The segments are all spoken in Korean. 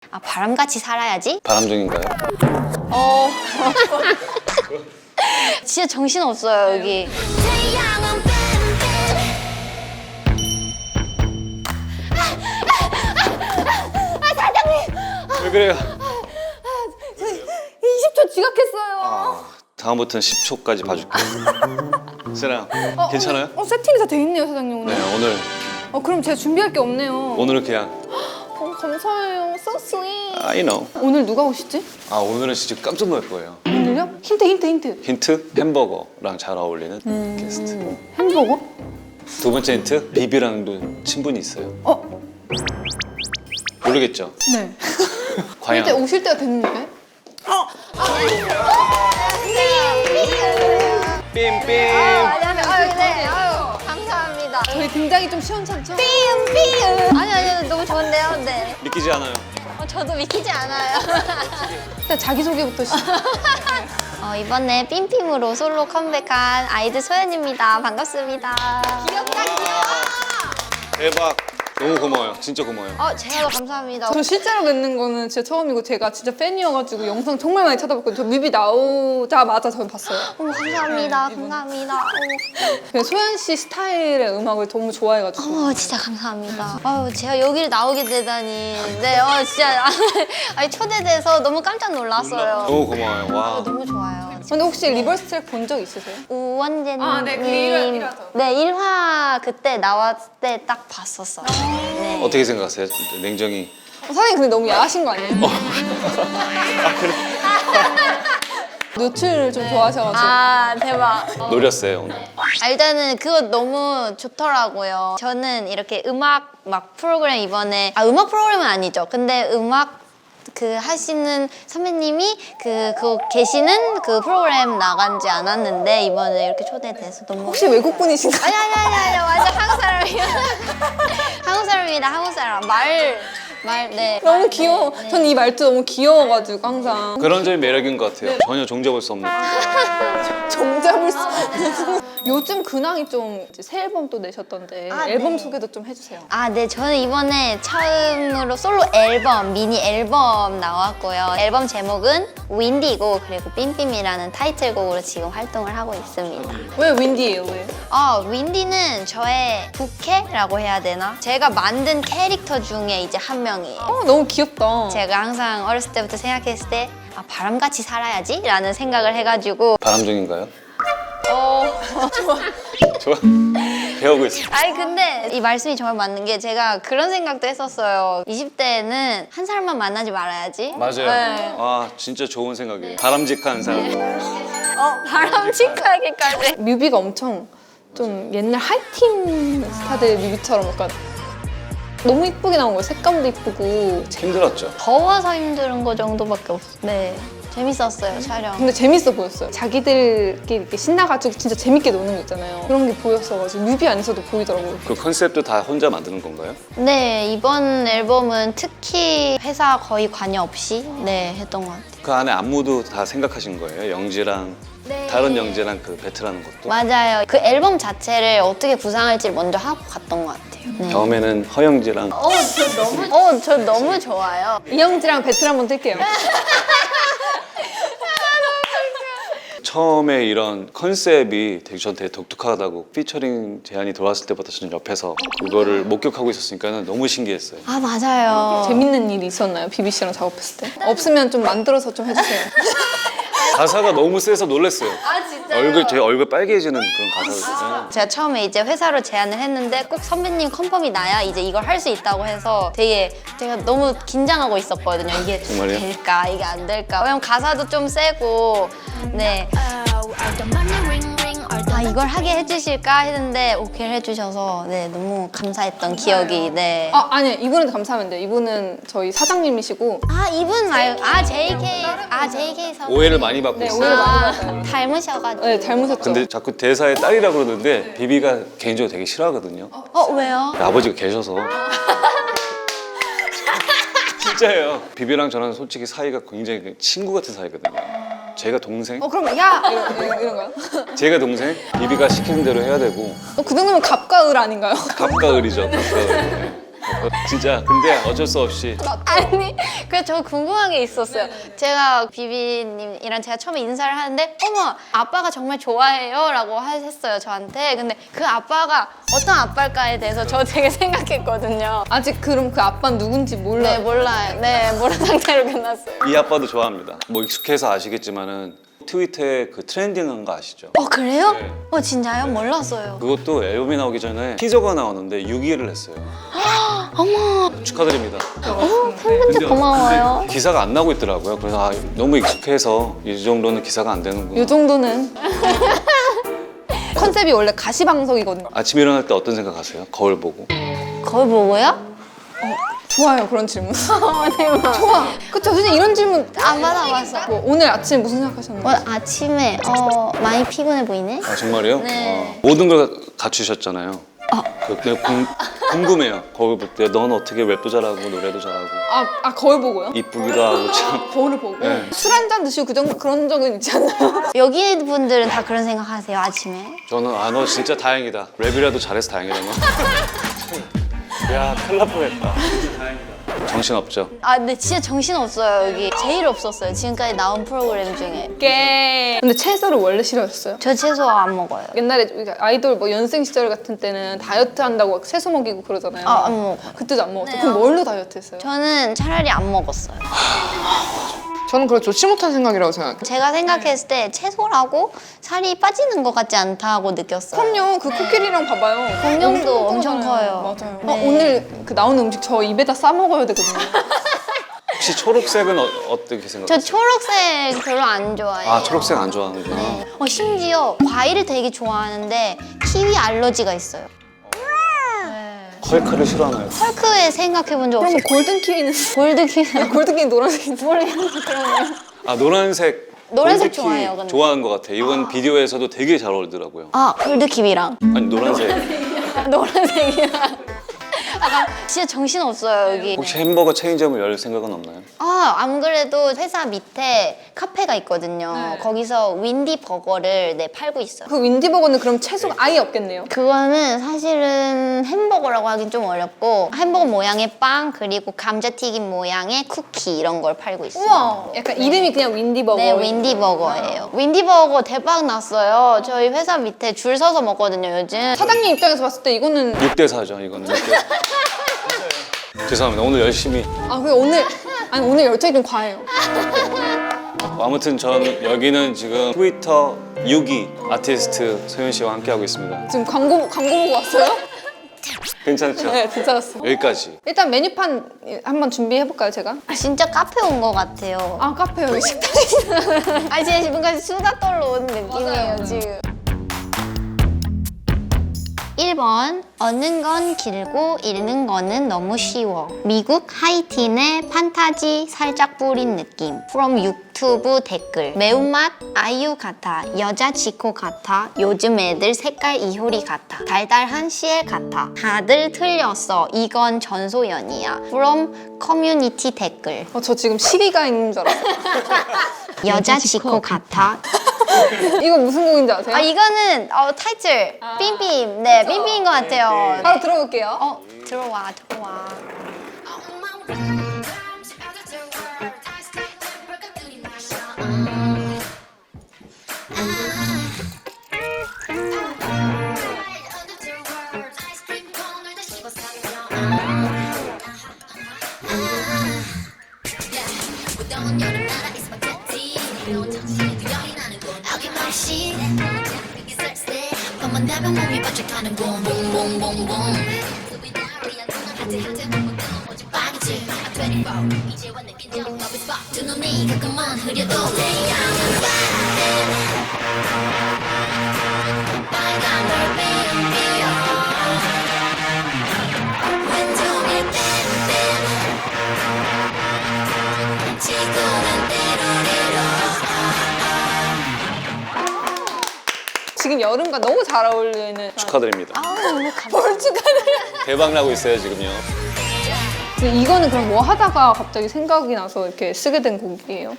아, 바람같이 살아야지? 바람둥인가요? 진짜 정신없어요, 여기. 왜 그래요? 20초 지각했어요. 다음부터는 10초까지 봐줄게요. 세랑 괜찮아요? 세팅이 다 돼 있네요, 사장님 오늘. 네, 오늘 그럼 제가 준비할 게 없네요. 오늘은 그냥 감사해요. So sweet. I know. 오늘 누가 오시지? 오늘은 진짜 깜짝 놀랄 거예요. 오늘요? 힌트. 힌트? 햄버거랑 잘 어울리는 게스트. 햄버거? 두 번째 힌트? 비비랑도 친분이 있어요. 모르겠죠? 네. 과연 그때 오실 때가 됐는데? 삥삥. 네. 감사합니다. 저희 등장이 좀 시원찮죠? 아니, 너무 좋은데요? 네. 믿기지 않아요. 저도 믿기지 않아요. 일단 자기소개부터 이번에 삠삠으로 솔로 컴백한 아이들 소연입니다. 반갑습니다. 귀엽다, 귀여워. 대박. 너무 고마워요. 진짜 고마워요. 제가 더 감사합니다. 저 실제로 뵙는 거는 진짜 처음이고 제가 진짜 팬이어가지고 영상 정말 많이 찾아봤거든요. 저 뮤비 나오자마자 저는 봤어요. 어머, 감사합니다. 감사합니다. 그냥 소연 씨 스타일의 음악을 너무 좋아해가지고. 진짜 감사합니다. 제가 여기를 나오게 되다니. 네, 진짜. 아니, 초대돼서 너무 깜짝 놀랐어요. 너무 고마워요. 와. 너무 좋아요. 근데 혹시 리버스 트랙 본 적 있으세요? 우원재님. 네, 그 1화죠. 네, 1화 그때 나왔을 때 딱 봤었어요. 네. 어떻게 생각하세요? 냉정히. 사장님 근데 너무 야하신 거 아니에요? 노출을 좀 좋아하셔가지고. 대박. 노렸어요 오늘. 일단은 그거 너무 좋더라고요. 저는 이렇게 음악 막 프로그램 이번에 음악 프로그램은 아니죠. 근데 음악 그 하시는 선배님이 그거 계시는 그 프로그램 나간지 않았는데 이번에 이렇게 초대돼서 너무 혹시 외국 분이신가요? 아니 완전 한국 사람이에요. 한국 사람입니다. 한국 사람 네. 너무 귀여워. 전 이 말투 너무 귀여워가지고 항상 그런 점이 매력인 것 같아요. 전혀 종잡을 수 없는. 정잡을 수. 요즘 근황이 좀 이제 새 앨범 또 내셨던데 앨범 네. 소개도 좀 해주세요. 네, 저는 이번에 처음으로 솔로 앨범, 미니 앨범 나왔고요. 앨범 제목은 윈디고 그리고 삠삠이라는 타이틀곡으로 지금 활동을 하고 있습니다. 왜 윈디예요? 왜? 윈디는 저의 부캐라고 해야 되나? 제가 만든 캐릭터 중에 이제 한 명이에요. 너무 귀엽다. 제가 항상 어렸을 때부터 생각했을 때 바람같이 살아야지 라는 생각을 해가지고 바람둥인가요? 좋아. 배우고 있어. 근데 이 말씀이 정말 맞는 게 제가 그런 생각도 했었어요. 20대에는 한 사람만 만나지 말아야지. 맞아요. 네. 진짜 좋은 생각이에요. 바람직한 사람. 바람직하게까지. 뮤비가 엄청 좀 옛날 하이틴 스타들 뮤비처럼 약간 너무 이쁘게 나온 거예요. 색감도 이쁘고. 힘들었죠. 더워서 힘든 거 정도밖에 없어요. 네. 재밌었어요, 촬영. 근데 재밌어 보였어요. 자기들끼리 이렇게 신나가지고 진짜 재밌게 노는 거 있잖아요. 그런 게 보였어가지고 뮤비 안에서도 보이더라고요. 그 컨셉도 다 혼자 만드는 건가요? 네, 이번 앨범은 특히 회사 거의 관여 없이 했던 것 같아요. 그 안에 안무도 다 생각하신 거예요? 영지랑 다른 영지랑 그 배틀하는 것도? 맞아요. 그 앨범 자체를 어떻게 구상할지 먼저 하고 갔던 것 같아요. 네. 다음에는 허영지랑 저 너무 좋아요. 이영지랑 배틀 한번 뜰게요. 처음에 이런 컨셉이 전 되게 독특하다고 피처링 제안이 들어왔을 때부터 저는 옆에서 그거를 목격하고 있었으니까 너무 신기했어요. 맞아요. 재밌는 일이 있었나요? 비비 씨랑 작업했을 때? 없으면 좀 만들어서 좀 해주세요. 가사가 너무 세서 놀랐어요. 진짜요? 제 얼굴 빨개지는 그런 가사였어요. 제가 처음에 이제 회사로 제안을 했는데 꼭 선배님 컨펌이 나야 이제 이걸 할 수 있다고 해서 제가 너무 긴장하고 있었거든요. 이게 정말요? 될까 이게 안 될까. 왜냐면 가사도 좀 세고 네. 이걸 하게 해주실까 했는데 오케이를 해주셔서 너무 감사했던 기억이 아니 이분한테 감사하면 돼요. 이분은 저희 사장님이시고 이분 말고 JK 선배 오해를 많이 받고 있어요. 오해를 많이 받아요. 닮으셔가지고 네, 닮으셨죠? 근데 자꾸 대사에 딸이라고 그러는데 비비가 개인적으로 되게 싫어하거든요. 왜요? 아버지가 계셔서. 진짜예요. 비비랑 저는 솔직히 사이가 굉장히 친구 같은 사이거든요. 제가 동생, 그럼 야! 이런 거요? 제가 동생, 비비가 시키는 대로 해야 되고 그 정도면 갑과 을 아닌가요? 갑과 을이죠. 갑과 을. 네. 진짜 근데 어쩔 수 없이 아니, 그래서 저 궁금한 게 있었어요. 제가 비비님이랑 제가 처음에 인사를 하는데 어머, 아빠가 정말 좋아해요 라고 했어요, 저한테. 근데 그 아빠가 어떤 아빠일까에 대해서 저 되게 생각했거든요. 아직 그럼 그 아빠는 누군지 네, 몰라요. 몰라요. 네, 모르는 상태로 끝났어요. 이 아빠도 좋아합니다. 뭐 익숙해서 아시겠지만은 트위터에 그 트렌딩한 거 아시죠? 그래요? 네. 진짜요? 몰랐어요. 그것도 앨범이 나오기 전에 티저가 나오는데 6위를 했어요. 어머, 축하드립니다. 팬분들 고마워요. 기사가 안 나오고 있더라고요. 그래서 너무 익숙해서 이 정도는 기사가 안 되는구나. 이 정도는 컨셉이 원래 가시방석이거든요. 아침에 일어날 때 어떤 생각하세요? 거울 보고. 거울 보고요? 좋아요, 그런 질문. 대박. 좋아. 그쵸, 진짜 이런 질문 안 받아봤어. 뭐 오늘 아침에 무슨 생각하셨나요? 오늘 아침에 많이 피곤해 보이네? 아 정말요? 네. 모든 걸 갖추셨잖아요. 내가 궁금해요. 거울 볼 때 넌 어떻게 랩도 잘하고 노래도 잘하고 거울 보고요? 이쁘기도 하고 참. 거울을 보고 네. 술 한 잔 드시고 그런 적은 있지 않나요? 여기 분들은 다 그런 생각 하세요, 아침에? 저는 너 진짜 다행이다. 랩이라도 잘해서 다행이다 너. 야 큰일 날 뻔했다. 정신 없죠. 근데 진짜 정신없어요, 여기. 제일 없었어요, 지금까지 나온 프로그램 중에. 근데 채소를 원래 싫어했어요. 저 채소 안 먹어요. 옛날에 우리가 아이돌 뭐 연습생 시절 같은 때는 다이어트 한다고 채소 먹이고 그러잖아요. 안 먹어요. 그때도 안 먹었어요. 네, 그럼 뭘로 다이어트 했어요? 저는 차라리 안 먹었어요. 저는 그거 좋지 못한 생각이라고 생각해요. 제가 생각했을 때 채소라고 살이 빠지는 것 같지 않다고 느꼈어요. 그럼요. 그 코끼리랑 봐봐요. 공룡도 엄청 커요. 맞아요. 네. 오늘 그 나오는 음식 저 입에다 싸 먹어야 되거든요. 혹시 초록색은 어떻게 저 생각하세요? 초록색 별로 안 좋아해요. 아 초록색 안 좋아하는구나. 네. 심지어 과일을 되게 좋아하는데 키위 알러지가 있어요. 헐크를 싫어하나요? 헐크에 생각해 본 적 없어요. 그러면 골든 키위는 골드 키위. 골든 키위 노란색인데. 아 노란색. 노란색 골드키 좋아해요, 근데. 좋아하는 것 같아요. 이번 비디오에서도 되게 잘 어울리더라고요. 골드 키위랑 아니 노란색. 노란색이랑. 진짜 정신 없어요, 여기. 혹시 햄버거 체인점을 열 생각은 없나요? 안 그래도 회사 밑에 카페가 있거든요. 네. 거기서 윈디 버거를 팔고 있어요. 그 윈디버거는 그럼 채소가 아예 없겠네요. 그거는 사실은 햄버거라고 하긴 좀 어렵고 햄버거 모양의 빵 그리고 감자튀김 모양의 쿠키 이런 걸 팔고 있어요. 우와. 약간 이름이 그냥 윈디버거. 네, 윈디버거예요. 윈디버거 대박 났어요. 저희 회사 밑에 줄 서서 먹거든요, 요즘. 사장님 입장에서 봤을 때 이거는 6대 4죠 이거는. 6대 4. 죄송합니다. 오늘 열심히. 오늘 열정이 좀 과해요. 아무튼 전 여기는 지금 트위터 6위 아티스트 소연 씨와 함께하고 있습니다. 지금 광고 보고 왔어요? 괜찮죠? 네, 괜찮았어. 여기까지. 일단 메뉴판 한번 준비해 볼까요, 제가? 진짜 카페 온 것 같아요. 카페 여기 식당이잖아요. 진짜 지금까지 수다 떨러 온 느낌이에요, 맞아요. 지금. 1번 얻는 건 길고 잃는 거는 너무 쉬워. 미국 하이틴의 판타지 살짝 뿌린 느낌. From 유튜브 댓글. 매운맛 아이유 같아. 여자 지코 같아. 요즘 애들 색깔 이효리 같아. 달달한 CL 같아. 다들 틀렸어. 이건 전소연이야. From 커뮤니티 댓글. 저 지금 시리가 있는 줄 알았어요. 여자 지코 같아. 이거 무슨 곡인지 아세요? 이거는 타이틀 빔빔. 네, 빔빔인 것 같아요. 바로 들어볼게요. 들어와. 내가 몸이 반짝하는 봄봄봄봄봄 빠르지 24 이제와 느낀 적 너의 spot 두 눈이 가끔은 흐려도 태양은 빨간 별빛 피어 왼쪽에 땡땡 지구는 띠로리로 지금 여름과 너무 잘 어울리는. 축하드립니다. 너무 감사합니다. 대박 나고 있어요 지금요. 근데 이거는 그럼 뭐 하다가 갑자기 생각이 나서 이렇게 쓰게 된 곡이에요?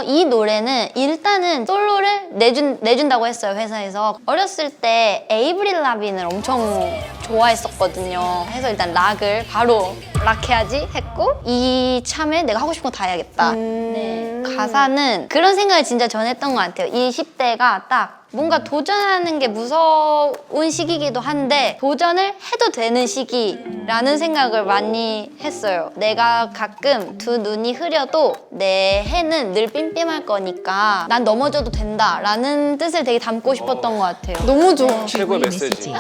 이 노래는 일단은 솔로를 내준다고 했어요, 회사에서. 어렸을 때 에이브릴 라빈을 엄청 좋아했었거든요. 해서 일단 락을 바로 락 해야지 했고 이참에 내가 하고 싶은 거 다 해야겠다. 네. 가사는 그런 생각을 진짜 전 했던 것 같아요. 이 10대가 딱 뭔가 도전하는 게 무서운 시기이기도 한데 도전을 해도 되는 시기라는 생각을 많이 했어요. 내가 가끔 두 눈이 흐려도 내 해는 늘 삔삔할 거니까 난 넘어져도 된다라는 뜻을 되게 담고 싶었던 것 같아요. 너무 좋아. 최고의 메시지.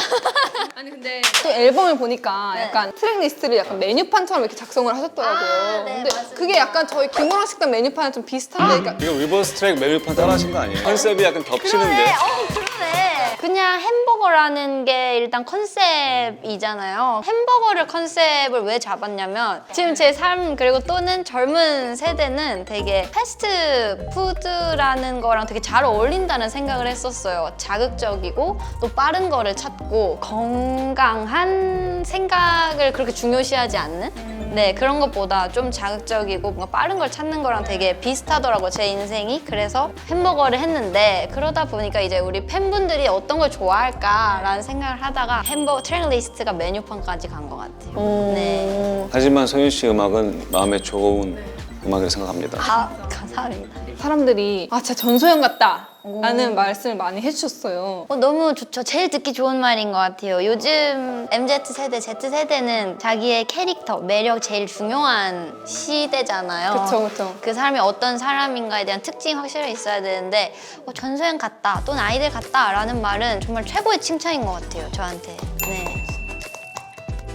아니 근데 또 앨범을 보니까 약간 트랙 리스트를 약간 메뉴판처럼 이렇게 작성을 하셨더라고요. 네, 근데 맞아요. 그게 약간 저희 김호랑 식당 메뉴판이랑 좀 비슷한데 그러니까 이거 리버스 트랙 메뉴판 따라하신 거 아니에요? 컨셉이 약간 겹치는데. 그러네. 그냥 햄버거라는 게 일단 컨셉이잖아요. 햄버거를 컨셉을 왜 잡았냐면 지금 제 삶 그리고 또는 젊은 세대는 되게 패스트푸드라는 거랑 되게 잘 어울린다는 생각을 했었어요. 자극적이고 또 빠른 거를 찾고 건강한 생각을 그렇게 중요시하지 않는 네, 그런 것보다 좀 자극적이고 뭔가 빠른 걸 찾는 거랑 되게 비슷하더라고요, 제 인생이. 그래서 햄버거를 했는데 그러다 보니까 이제 우리 팬분들이 어떤 걸 좋아할까라는 생각을 하다가 햄버거 트랙 리스트가 메뉴판까지 간 것 같아요. 네. 하지만 소윤 씨 음악은 마음에 좋은 음악이라고 생각합니다. 아, 감사합니다. 사람들이 아 진짜 전소연 같다 라는 말씀을 많이 해주셨어요. 너무 좋죠. 제일 듣기 좋은 말인 것 같아요. 요즘 MZ세대, Z세대는 자기의 캐릭터, 매력 제일 중요한 시대잖아요. 그쵸 그쵸. 그 사람이 어떤 사람인가에 대한 특징이 확실히 있어야 되는데 전소연 같다 또는 아이들 같다 라는 말은 정말 최고의 칭찬인 것 같아요, 저한테. 네.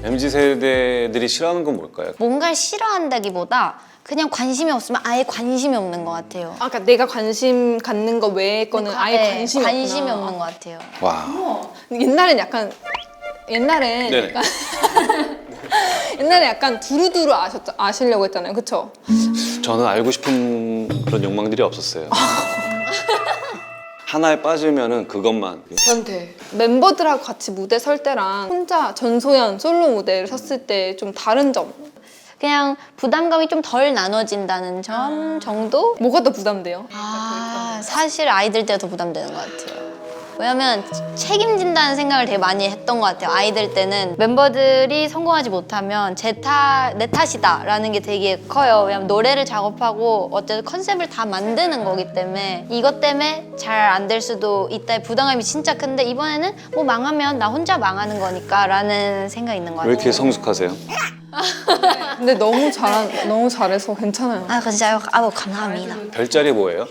MZ 세대들이 싫어하는 건 뭘까요? 뭔가를 싫어한다기보다 그냥 관심이 없으면 아예 관심이 없는 것 같아요. 아까 그러니까 내가 관심 갖는 거 외의 거는 아예 네, 관심이 관심이 없구나. 없는 것 같아요. 와. 옛날엔 약간 네네. 약간 옛날에 약간 두루두루 아시려고 했잖아요, 그쵸? 저는 알고 싶은 그런 욕망들이 없었어요. 하나에 빠지면은 그것만. 변태. 멤버들하고 같이 무대 설 때랑 혼자 전소연 솔로 무대를 섰을 때 좀 다른 점 그냥 부담감이 좀 덜 나눠진다는 점 정도? 뭐가 더 부담돼요? 사실 아이들 때가 더 부담되는 것 같아요. 왜냐면 책임진다는 생각을 되게 많이 했던 것 같아요. 아이들 때는 멤버들이 성공하지 못하면 내 탓이다 라는 게 되게 커요. 왜냐면 노래를 작업하고 어쨌든 컨셉을 다 만드는 거기 때문에 이것 때문에 잘 안 될 수도 있다의 부담감이 진짜 큰데 이번에는 뭐 망하면 나 혼자 망하는 거니까 라는 생각이 있는 것 왜 같아요. 이렇게 성숙하세요? 근데 너무 잘해서 괜찮아요. 아, 진짜요? 아우, 감사합니다. 별자리 뭐예요?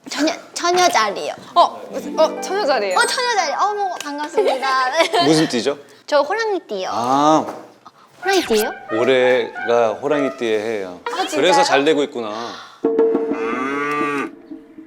처녀자리요. 처녀자리예요. 처녀자리. 어머, 반갑습니다. 무슨 띠죠? 저 호랑이띠요. 아, 호랑이띠요? 올해가 호랑이띠의 해예요. 진짜요? 그래서 잘 되고 있구나.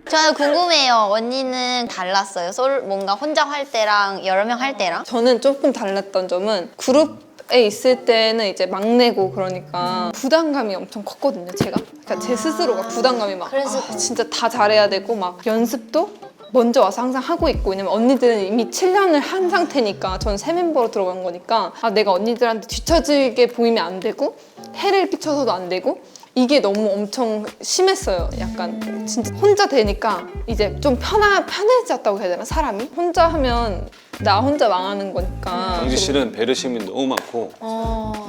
저 궁금해요. 언니는 달랐어요? 뭔가 혼자 할 때랑 여러 명 할 때랑? 저는 조금 달랐던 점은 그룹에 있을 때는 이제 막내고 그러니까 부담감이 엄청 컸거든요, 제가. 그러니까 제 스스로가 부담감이 막 그래서 진짜 다 잘해야 되고 막 연습도 먼저 와서 항상 하고 있고 왜냐면 언니들은 이미 7년을 한 상태니까 저는 새 멤버로 들어간 거니까 내가 언니들한테 뒤처지게 보이면 안 되고 해를 끼쳐서도 안 되고 이게 너무 엄청 심했어요. 약간 진짜 혼자 되니까 이제 좀 편해졌다고 해야 되나 사람이? 혼자 하면 나 혼자 망하는 거니까. 경지 씨는 배려심이 너무 많고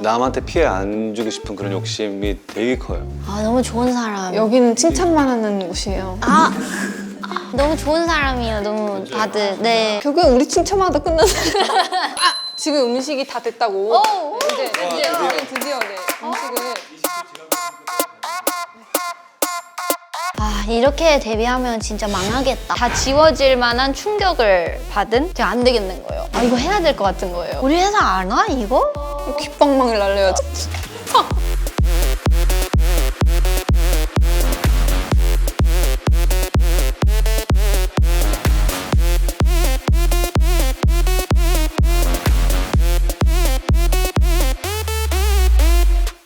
남한테 피해 안 주고 싶은 그런 욕심이 되게 커요. 아, 너무 좋은 사람. 여기는 칭찬만 하는 곳이에요. 너무 좋은 사람이에요. 너무 다들. 네. 결국엔 우리 칭찬마다 끝나는. 지금 음식이 다 됐다고. 이제 드디어 네, 음식을. 이렇게 데뷔하면 진짜 망하겠다. 다 지워질 만한 충격을 받은? 제가 안 되겠는 거예요. 이거 해야 될 것 같은 거예요. 우리 회사 안 와, 이거? 귓방망이를 날려야지.